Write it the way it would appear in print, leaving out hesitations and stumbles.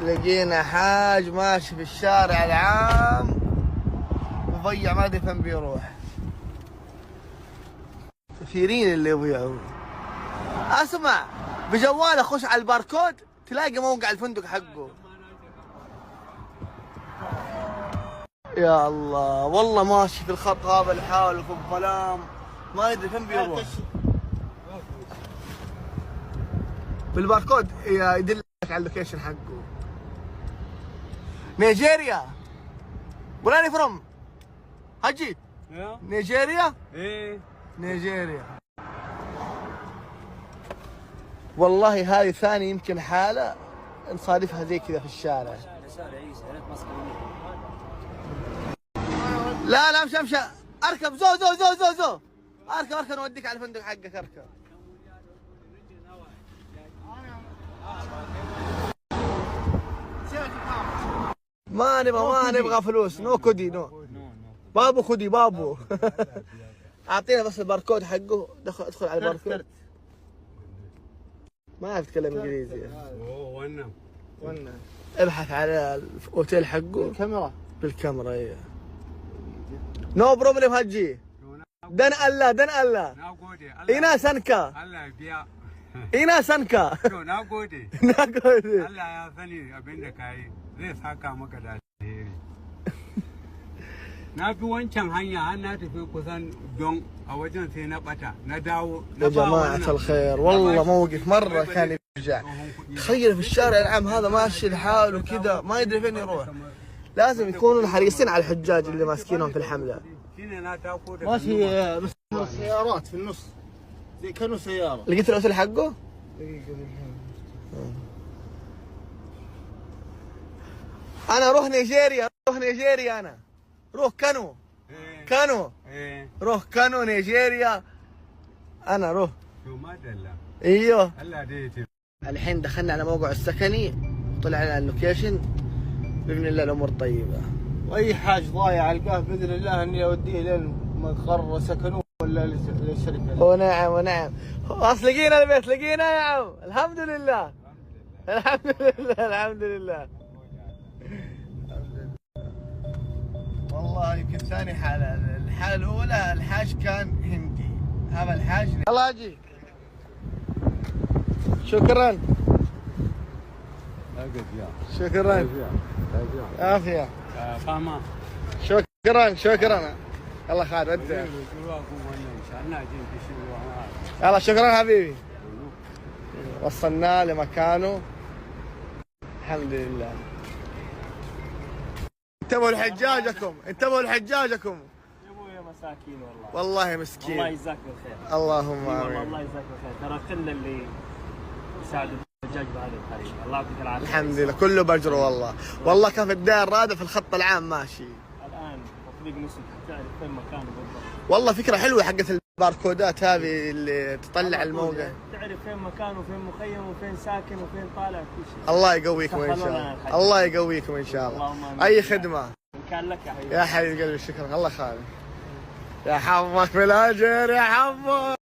لقينا حاج ماشي في الشارع العام مضيع، ما ادري فين بيروح. كثيرين اللي يضيعون. اسمع، بجوال اخش على الباركود تلاقي موقع الفندق حقه. يا الله والله ماشي في الخط هذا لحاله في الظلام، ما ادري فين بيروح. بالباركود يدلك على اللوكيشن حقه. نيجيريا. ولا اني فروم حجي؟ نيجيريا؟ ايه نيجيريا. والله هذه ثاني يمكن حالة نصادفها زي كذا في الشارع. لا لا امشي امشي، اركب زو زو زو زو زو، اركب نوديك على الفندق حقك، اركب. ما نبغى فلوس، نو كودي نو. بابو خدي بابو. اعطينا بس الباركود حقه، ادخل على الباركود. ما اعرف اتكلم انجليزي. ونم ابحث على الاوتيل حقه بالكاميرا ايه. نو بروبلم هجي. دن الله اينا سنكا ina son ka. To na gode. Na gode. Allah ya sani abin da ka yi zai saka maka da alheri. Na bi wancan hanya har na tafi kusan don a wajen sai na bata na dawo. يا جماعة الخير والله موقف مرة كان يفجع. تخيل في الشارع العام هذا ماشي لحاله كذا ما يدري فين يروح. لازم يكونوا حريصين على الحجاج اللي ماسكينهم في الحملة. ماشي بس سيارات في النص زي كانوا سيارة. لقيت الأوتيل حقه؟ أنا أروح نيجيريا، أنا روح روح كانو نيجيريا. أنا روح. ايوه. الحين دخلنا على موقع السكني، طلع لنا اللوكيشن، بإذن الله الأمور طيبة. وأي حاج ضايع ألقاه بإذن الله إني أوديه لين مقر سكنوه ولا للشركة. ونعم خلاص لقينا البيت، لقينا يا عم، الحمد لله. والله يمكن ثاني حالة. الحالة الأولى الحاج كان هندي، هذا الحاج يلا أجي. شكرا. عافية. شكرا. الله خير ودي. يلا شكرا حبيبي. وصلنا لمكانه الحمد لله. انتبهوا لحجاجكم. يا ابويا مساكين والله مسكين. الله يجزاك بالخير. اللهم امين. الله يجزاك بالخير، ترى كل اللي يساعدوا الحجاج بهذه الطريقه، الله يعطيك العافيه. الحمد لله كله بجره والله كان في الدائر رادة في الخط العام ماشي. الان تطبيق نسك تعرف فين مكانه بالضبط. والله فكرة حلوة حقت الباركودات هذه اللي تطلع الموقع. تعرف فين مكانه وفين مخيم وفين ساكن وفين طالع كل شيء. الله يقويكم ان شاء الله. الله يقويكم ان شاء الله. اي خدمة. ان كان لك يا حبيبي. يا حبيب قلبي شكرا. الله خالد. يا حظك بالاجر يا حظك.